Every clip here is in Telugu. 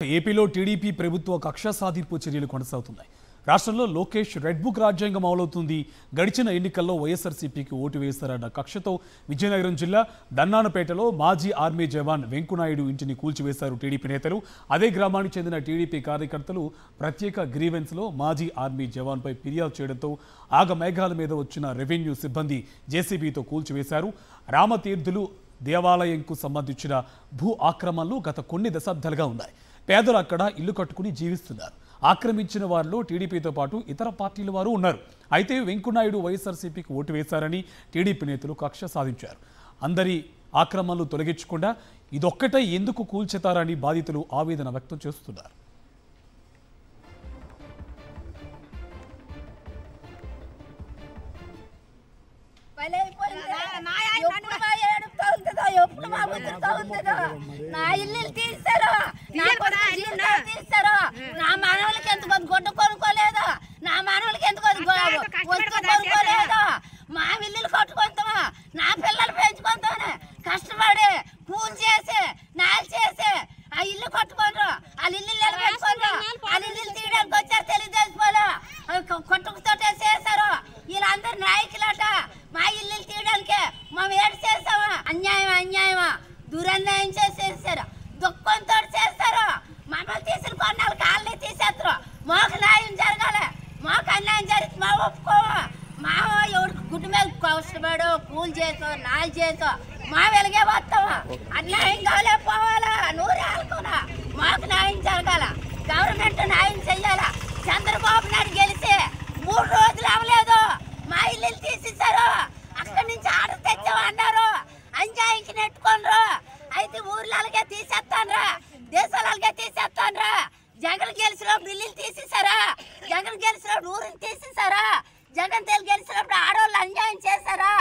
ఏపీలో టీడీపీ ప్రభుత్వ కక్ష సాధింపు చర్యలు కొనసాగుతున్నాయి. రాష్ట్రంలో లోకేష్ రెడ్ బుక్ రాజ్యాంగం అమలవుతుంది. గడిచిన ఎన్నికల్లో వైఎస్ఆర్సీపీకి ఓటు వేస్తారన్న కక్షతో విజయనగరం జిల్లా దన్నానపేటలో మాజీ ఆర్మీ జవాన్ వెంకునాయుడు ఇంటిని కూల్చివేశారు టీడీపీ నేతలు. అదే గ్రామానికి చెందిన టీడీపీ కార్యకర్తలు ప్రత్యేక గ్రీవెన్స్లో మాజీ ఆర్మీ జవాన్పై ఫిర్యాదు చేయడంతో ఆగమేఘాల మీద వచ్చిన రెవెన్యూ సిబ్బంది జేసీబీతో కూల్చివేశారు. రామతీర్థులు దేవాలయంకు సంబంధించిన భూ ఆక్రమణలు గత కొన్ని దశాబ్దాలుగా ఉన్నాయి. పేదలు అక్కడ ఇల్లు కట్టుకుని జీవిస్తున్నారు. ఆక్రమించిన వారిలో టీడీపీతో పాటు ఇతర పార్టీల వారు ఉన్నారు. అయితే వెంకునాయుడు వైఎస్ఆర్సీపీకి ఓటు వేశారని టీడీపీ నేతలు కక్ష సాధించారు. అందరి ఆక్రమణలు తొలగించకుండా ఇదొక్కటే ఎందుకు కూల్చెతారని బాధితులు ఆవేదన వ్యక్తం చేస్తున్నారు. నా ఇల్లు తీస్తారు, నా మనవులకి ఎంత గొడ్డు కొనుక్కోలేదు, నా మనవులకి ఎంత కొనుక్కోలేదు. మా ఇల్లులు కట్టుకుంటామా, నా పిల్లలు పెంచుకుంటామని కష్టపడి పూజ చేసి నాలు చేసి ఆ ఇల్లు కట్టుకోరు. వాళ్ళ ఇల్లు నిలబెట్టుకోరు. వాళ్ళ ఇల్లు తీయడానికి వచ్చారు తెలుగుదేశం వాళ్ళు. కొట్టుకుతోటే చేశారు. వీళ్ళందరూ నాయకులట. మా ఇల్లు తీయడానికి మేము ఏడు చేస్తామా? అన్యాయమా దురన్యాయం చేసేసారు. దుఃఖంతో చేస్తారు. మమ్మల్ని తీసిన కొన్నాళ్ళు కాళ్ళని తీసేస్తారు. మాకు న్యాయం జరగాలి. మాకు అన్యాయం జరిగితే మా ఒప్పుకోమా. మా ఎవరికి గుడ్డు మీద కష్టపడు కూలి చేసో నాలు చేసో మా వెలిగే వస్తామా? అన్యాయం కాలే పోవాలా? నూరు ఆడుకోనా? మాకు న్యాయం జరగాల. గవర్నమెంట్ న్యాయం చెయ్యాలా. చంద్రబాబు నాయుడు గెలిచి 3 రోజులు అవ్వలేదు. మా ఇల్లు తీసేశారు. అక్కడి నుంచి ఆర్డర్ తెచ్చామన్నారు. అంజాయికి నెట్టుకోనరు. అయితే ఊర్లకే తీసేస్తానరా, దేశాలకే తీసేస్తానరా. జగన్ గెలిచినప్పుడు ఇల్లు తీసేశారా? జగన్ గెలిచినప్పుడు ఊరిని తీసేశారా? జగన్ గెలిచినప్పుడు ఆడవాళ్ళు అన్యాయం చేశారా?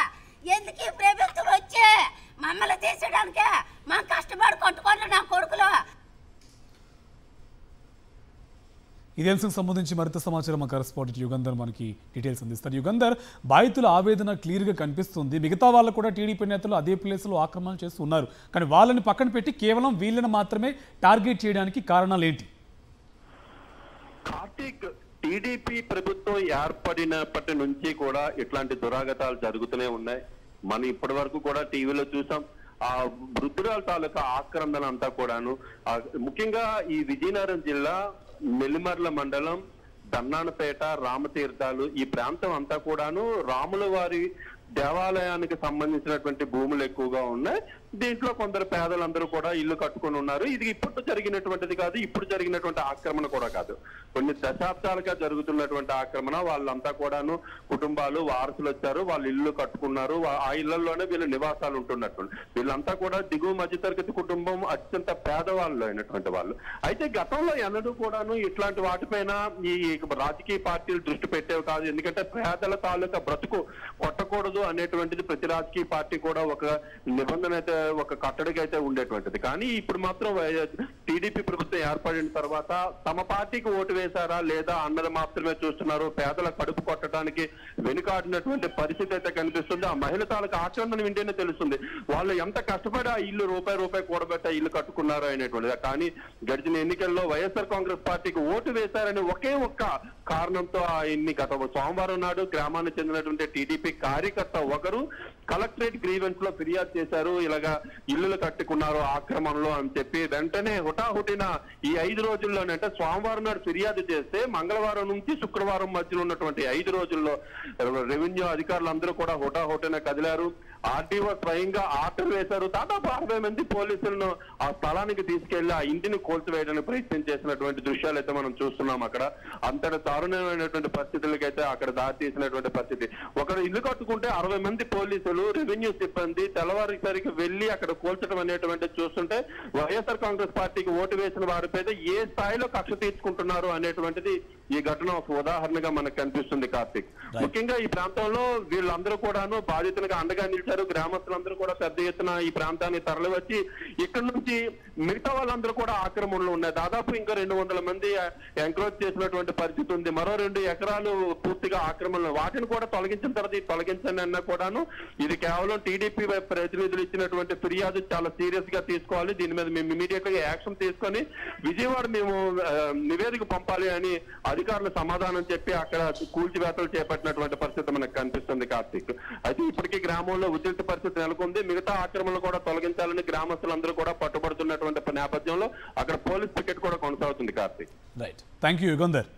ఎందుకు ఈ ప్రభుత్వం వచ్చి మమ్మల్ని తీసేయడానికి? మా కష్టపడి కొట్టుకుంటారు నా కొడుకులు. ఇదే అంశంకు సంబంధించి మరింత సమాచారం మా కరెస్పాండెంట్ యుగంధర్ మనకి డీటెయిల్స్ అందిస్తారు. యుగంధర్, బాధితుల ఆవేదన క్లియర్గా కనిపిస్తుంది. మిగతా వాళ్ళు కూడా టీడీపీ నేతలు అదే ప్లేస్లో ఆక్రమణ చేస్తూ ఉన్నారు. కానీ వాళ్ళని పక్కన పెట్టి కేవలం వీళ్ళని మాత్రమే టార్గెట్ చేయడానికి కారణాలు ఏంటి? కార్తీక్, టీడీపీ ప్రభుత్వం ఏర్పడినప్పటి నుంచి కూడా ఇట్లాంటి దురాగతాలు జరుగుతూనే ఉన్నాయి. మనం ఇప్పటి వరకు కూడా టీవీలో చూసాం. ఆ వృద్ధురాల తాలూకా ఆక్రమణ అంతా కూడాను ముఖ్యంగా ఈ విజయనగరం జిల్లా నెల్లిమర్ల మండలం దన్నానపేట రామతీర్థాలు ఈ ప్రాంతం అంతా కూడాను రాముల వారి దేవాలయానికి సంబంధించినటువంటి భూములు ఎక్కువగా ఉన్నాయి. దీంట్లో కొందరు పేదలందరూ కూడా ఇల్లు కట్టుకుని ఉన్నారు. ఇది ఇప్పుడు జరిగినటువంటిది కాదు, ఇప్పుడు జరిగినటువంటి ఆక్రమణ కూడా కాదు. కొన్ని దశాబ్దాలుగా జరుగుతున్నటువంటి ఆక్రమణ. వాళ్ళంతా కూడాను కుటుంబాలు వారసులు వచ్చారు, వాళ్ళు ఇల్లు కట్టుకున్నారు. ఆ ఇళ్లలోనే వీళ్ళు నివాసాలు ఉంటున్నట్టు. వీళ్ళంతా కూడా దిగువ మధ్యతరగతి కుటుంబం, అత్యంత పేదవాళ్ళు అయినటువంటి వాళ్ళు. అయితే గతంలో ఎన్నడూ కూడాను ఇట్లాంటి వాటిపైన ఈ రాజకీయ పార్టీలు దృష్టి పెట్టేవి కాదు. ఎందుకంటే పేదల తాలూకా బ్రతుకు కొట్టకూడదు అనేటువంటిది ప్రతి రాజకీయ పార్టీ కూడా ఒక నిబంధన అయితే, ఒక కట్టడికి అయితే ఉండేటువంటిది. కానీ ఇప్పుడు మాత్రం టీడీపీ ప్రభుత్వం ఏర్పడిన తర్వాత తమ పార్టీకి ఓటు వేశారా లేదా అన్నది మాత్రమే చూస్తున్నారు. పేదల కడుపు కొట్టడానికి వెనుకాడినటువంటి పరిస్థితి అయితే కనిపిస్తుంది. ఆ మహిళ తాలూకు ఆచరణ వింటేనే తెలుస్తుంది వాళ్ళు ఎంత కష్టపడి ఆ ఇల్లు రూపాయి కూడబెట్టి ఇల్లు కట్టుకున్నారు అనేటువంటిది. కానీ గడిచిన ఎన్నికల్లో వైఎస్ఆర్ కాంగ్రెస్ పార్టీకి ఓటు వేశారని ఒకే ఒక్క కారణంతో ఆ గత సోమవారం నాడు గ్రామానికి చెందినటువంటి టీడీపీ కార్యకర్త ఒకరు కలెక్టరేట్ గ్రీవెన్స్ లో ఫిర్యాదు చేశారు. ఇలాగా ఇల్లులు కట్టుకున్నారు ఆక్రమణలో అని చెప్పి. వెంటనే హుటాహుటిన ఈ 5 రోజుల్లోనే, అంటే సోమవారం నాడు ఫిర్యాదు చేస్తే మంగళవారం నుంచి శుక్రవారం మధ్యలో ఉన్నటువంటి 5 రోజుల్లో రెవెన్యూ అధికారులు అందరూ కూడా హుటాహుటిన కదిలారు. ఆర్డీఓ స్వయంగా ఆర్డర్ వేశారు. దాదాపు 60 మంది పోలీసులను ఆ స్థలానికి తీసుకెళ్లి ఆ ఇంటిని కూల్చివేయడానికి ప్రయత్నం చేసినటువంటి దృశ్యాలు అయితే మనం చూస్తున్నాం. అక్కడ అంతటి దారుణమైనటువంటి పరిస్థితులకైతే అక్కడ దారి తీసినటువంటి పరిస్థితి. ఒకరు ఇల్లు కట్టుకుంటే 60 మంది పోలీసులు, రెవెన్యూ సిబ్బంది తెల్లవారిసరికి వెళ్లి అక్కడ కూల్చడం అనేటువంటి చూస్తుంటే వైఎస్ఆర్ కాంగ్రెస్ పార్టీకి ఓటు వేసిన వారిపై ఏ స్థాయిలో కక్ష తీర్చుకుంటున్నారు అనేటువంటిది ఈ ఘటన ఒక ఉదాహరణగా మనకు కనిపిస్తుంది కార్తీక్. ముఖ్యంగా ఈ ప్రాంతంలో వీళ్ళందరూ కూడాను బాధితులుగా అండగా నిలిచారు. గ్రామస్తులందరూ కూడా పెద్ద ఎత్తున ఈ ప్రాంతాన్ని తరలివచ్చి ఇక్కడి నుంచి మిగతా వాళ్ళందరూ కూడా ఆక్రమణలో ఉన్నాయి. దాదాపు ఇంకా 200 మంది ఎంక్రోచ్ చేసినటువంటి పరిస్థితి ఉంది. మరో 2 ఎకరాలు పూర్తిగా ఆక్రమణలో, వాటిని కూడా తొలగించిన తర్వాత తొలగించండి అన్నా కూడాను ఇది కేవలం టీడీపీ ప్రతినిధులు ఇచ్చినటువంటి ఫిర్యాదు చాలా సీరియస్ గా తీసుకోవాలి, దీని మీద మేము ఇమీడియట్ గా యాక్షన్ తీసుకొని విజయవాడ మేము నివేదిక పంపాలి అని అధికారులు సమాధానం చెప్పి అక్కడ కూల్చివేతలు చేపట్టినటువంటి పరిస్థితి మనకు కనిపిస్తుంది కార్తీక్. అయితే ఇప్పటికీ గ్రామంలో ఉద్రిక్త పరిస్థితి నెలకొంది. మిగతా ఆక్రమణలు కూడా తొలగించాలని గ్రామస్తులందరూ కూడా పట్టుబడుతున్నటువంటి నేపథ్యంలో అక్కడ పోలీస్ పికెట్ కూడా కొనసాగుతుంది Karthik. Right, thank you Yugandhar.